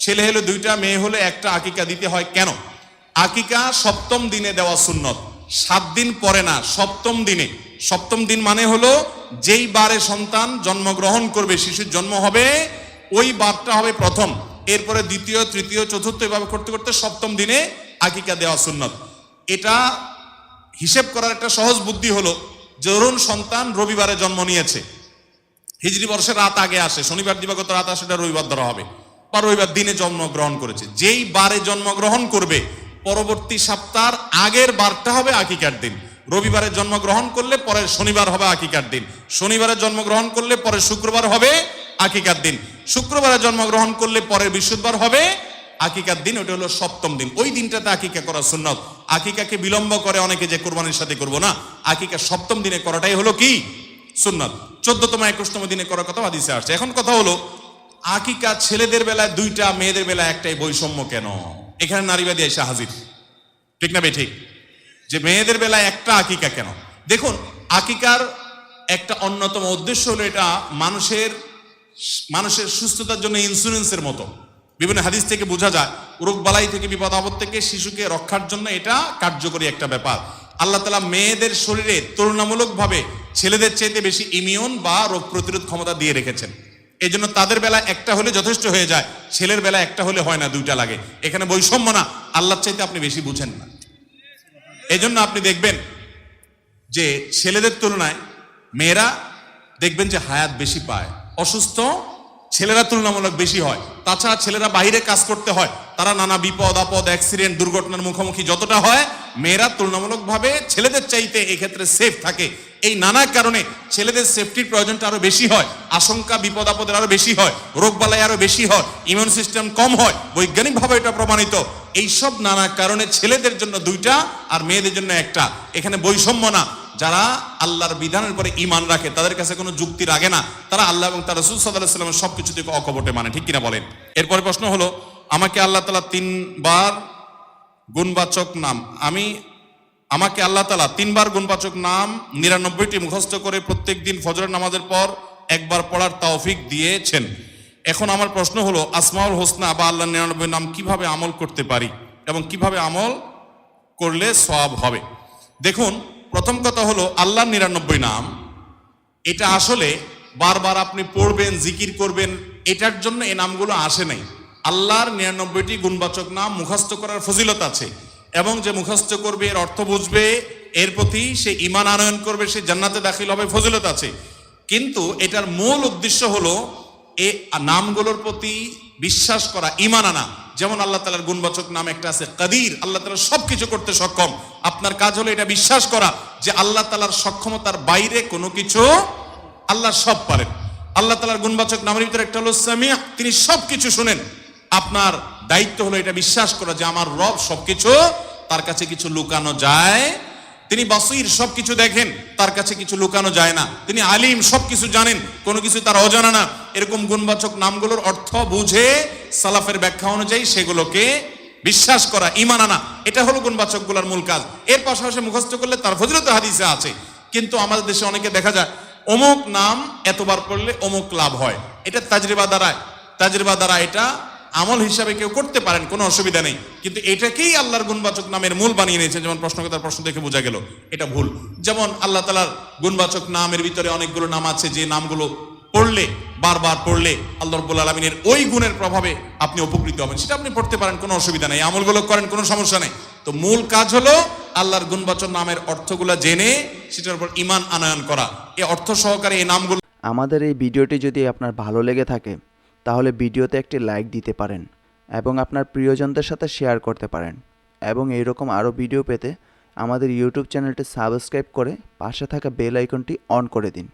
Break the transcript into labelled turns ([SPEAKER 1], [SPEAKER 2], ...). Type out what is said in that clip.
[SPEAKER 1] ছেলে হলে দুইটা, মেয়ে হলে একটা, আকিকা দিতে হয় কেন? আকিকা সপ্তম দিনে দেওয়া সুন্নত, 7 দিন পরে না, সপ্তম দিনে। সপ্তম দিন মানে হলো যেই বারে সন্তান জন্মগ্রহণ করবে, শিশুর জন্ম হবে, ওই বারটা হবে প্রথম, এরপরে দ্বিতীয়, তৃতীয়, চতুর্থ, এভাবে করতে করতে সপ্তম দিনে আকিকা দেওয়া সুন্নত। এটা হিসেব করার একটা সহজ বুদ্ধি হলো, ধরুন সন্তান রবিবারে জন্ম নিয়েছে, হিজরি বর্ষের রাত আগে আসে, শনিবার দিবাগত রাত আসে, এটা রবিবার ধরা হবে, বা রবিবার দিনে জন্মগ্রহণ করেছে, যেই বারে জন্মগ্রহণ করবে পরবর্তী সপ্তাহের আগের বারটা হবে আকিকার দিন। রবিবারে জন্মগ্রহণ করলে পরের শনিবার হবে আকিকার দিন, শনিবারে জন্মগ্রহণ করলে পরের শুক্রবার হবে আকিকার দিন, শুক্রবারে জন্মগ্রহণ করলে পরের বৃহস্পতিবার হবে আকিকার দিন। ওটা হলো সপ্তম দিন, ওই দিনটাতে আকিকা করা সুন্নত। আকিকাকে বিলম্ব করে অনেকে, যে কোরবানির সাথে করবো না, আকিকা সপ্তম দিনে করাটাই হলো কি সুন্নত। 14তম 21তম দিনে করার কথা হাদিসে আসছে। এখন কথা হলো, আকিকা ছেলেদের বেলায় দুইটা, মেয়েদের বেলায় একটাই, বৈষম্য কেন? এখানে নারীবাদী এসে হাজির, ঠিক না ঠিক? যে মেয়েদের বেলায় একটা, আকিকা কেন? দেখুন, আকিকার একটা অন্যতম উদ্দেশ্য হলো, এটা মানুষের সুস্থতার জন্য ইন্স্যুরেন্সের মতো। বিভিন্ন হাদিস থেকে বোঝা যায়, রোগ বালাই থেকে, বিপদ আপদ থেকে শিশুকে রক্ষার জন্য এটা কার্যকরী একটা ব্যাপার। আল্লাহ তাআলা মেয়েদের শরীরে তুলনামূলকভাবে ছেলেদের চাইতে বেশি ইমিউন বা রোগ প্রতিরোধ ক্ষমতা দিয়ে রেখেছেন। এই জন্য তাদের বেলা একটা হলে যথেষ্ট হয়ে যায়, ছেলের বেলা একটা হলে হয় না, দুইটা লাগে। এখানে বৈষম্য না, আল্লাহর চাইতে আপনি বেশি বুঝেন না। এই জন্য আপনি দেখবেন যে ছেলেদের তুলনায় মেয়েরা দেখবেন যে হায়াত বেশি পায়, অসুস্থ ছেলেরা তুলনামূলক বেশি হয়। তাছাড়া ছেলেরা বাইরে কাজ করতে হয়, তারা নানা বিপদ আপদ, অ্যাক্সিডেন্ট, দুর্ঘটনার মুখোমুখি যতটা হয়, মেয়েরা তুলনামূলকভাবে ছেলেদের চাইতে এই ক্ষেত্রে সেফ থাকে। এই নানা কারণে ছেলেদের সেফটির প্রয়োজনটা আরো বেশি হয়, আশঙ্কা বিপদ আপদের আরো বেশি হয়, রোগবালাই আরো বেশি হয়, ইমিউন সিস্টেম কম হয়, বৈজ্ঞানিকভাবে এটা প্রমাণিত। এইসব নানা কারণে ছেলেদের জন্য দুইটা আর মেয়েদের জন্য একটা। এখানে বৈষম্য না। যারা আল্লাহর বিধানের পরে ঈমান রাখে, তাদের কাছে কোনো যুক্তি রাখে না, তারা আল্লাহ এবং তার রাসূল সাল্লাল্লাহু আলাইহি ওয়াসাল্লামের সবকিছু থেকে অকপটে মানে, ঠিক কিনা বলেন? এরপরে প্রশ্ন হলো, আমাকে আল্লাহ তাআলা 3 বার গুণবাচক নাম, আমাকে আল্লাহ তাআলা 3 বার গুণবাচক নাম 99টি মুখস্থ করে প্রত্যেক দিন ফজরের নামাজের পর একবার পড়ার তৌফিক দিয়েছেন। এখন আমার প্রশ্ন হলো, আসমাউল হোসনা বা আল্লাহর 99 নাম কিভাবে আমল করতে পারি এবং কিভাবে আমল করলে সওয়াব হবে? দেখুন, প্রথম কথা হলো, আল্লাহর 99 নাম, এটা আসলে বারবার আপনি পড়বেন, জিকির করবেন, এটার জন্য এই নামগুলো আসে নাই। আল্লাহর 99টি গুণবাচক নাম মুখস্থ করার ফজিলত আছে, এবং যে মুখস্থ করবে, এর অর্থ বুঝবে, এর প্রতি সে ঈমান আনয়ন করবে, সে জান্নাতে দাখিল হবে, ফজিলত আছে। কিন্তু এটার মূল উদ্দেশ্য হলো এই নামগুলোর প্রতি বিশ্বাস করা, ঈমান আনা। যেমন আল্লাহ তাআলার গুণবাচক নাম একটা আছে কাদির, আল্লাহ তাআলা সবকিছু করতে সক্ষম। আপনার কাজ হলো এটা বিশ্বাস করা যে আল্লাহ তাআলার সক্ষমতার বাইরে কোনো কিছু, আল্লাহ সব পারেন। আল্লাহ তাআলার গুণবাচক নামের ভিতরে একটা হলো সামিয়া, তিনি সবকিছু শুনেন। আপনার দায়িত্ব হলো এটা বিশ্বাস করা যে আমার রব সবকিছু, তার কাছে কিছু লুকানো যায়। তিনি বাসীর, সবকিছু দেখেন, তার কাছে কিছু লুকানো যায় না। তিনি আলিম, সবকিছু জানেন, কোনো কিছু তার অজানা না। এরকম গুণবাচক নামগুলোর অর্থ বুঝে সালাফের ব্যাখ্যা অনুযায়ী সেগুলোকে বিশ্বাস করা, ঈমান আনা, এটা হলো গুণবাচকগুলোর মূল কাজ। এর পাশাপাশি মুখস্থ করলে তার ফজিলত হাদিসে আছে। কিন্তু আমাদের দেশে অনেকে দেখা যায় অমুক নাম এতবার পড়লে অমুক লাভ হয়, এটা তাজরিবা দ্বারা এটা আমল হিসাবে কেউ করতে পারেন, কোনো অসুবিধা নেই। কিন্তু এটাকেই আল্লাহর গুণবাচক নামের মূল বানিয়ে নিয়েছে। যেমন প্রশ্নকর্তার প্রশ্ন থেকে বোঝা গেল এটা ভুল। যেমন আল্লাহ তাআলার গুণবাচক নামের ভিতরে অনেকগুলো নাম আছে, যে নামগুলো পড়লে, বারবার পড়লে আল্লাহ রাব্বুল আলামিনের ওই গুণের প্রভাবে আপনি উপকৃত হবেন, সেটা আপনি পড়তে পারেন, কোনো অসুবিধা নেই, আমলগুলো করেন, কোনো সমস্যা নেই। তো মূল কাজ হলো আল্লাহর গুণবাচক নামের অর্থগুলো জেনে সেটার উপর ঈমান আনয়ন করা, এই অর্থ সহকারে এই নামগুলো।
[SPEAKER 2] আমাদের এই ভিডিওটি যদি আপনার ভালো লেগে থাকে, তাহলে ভিডিওতে একটি লাইক দিতে পারেন এবং আপনার প্রিয়জনদের সাথে শেয়ার করতে পারেন। এবং এইরকম আরও ভিডিও পেতে আমাদের ইউটিউব চ্যানেলটি সাবস্ক্রাইব করে পাশে থাকা বেল আইকনটি অন করে দিন।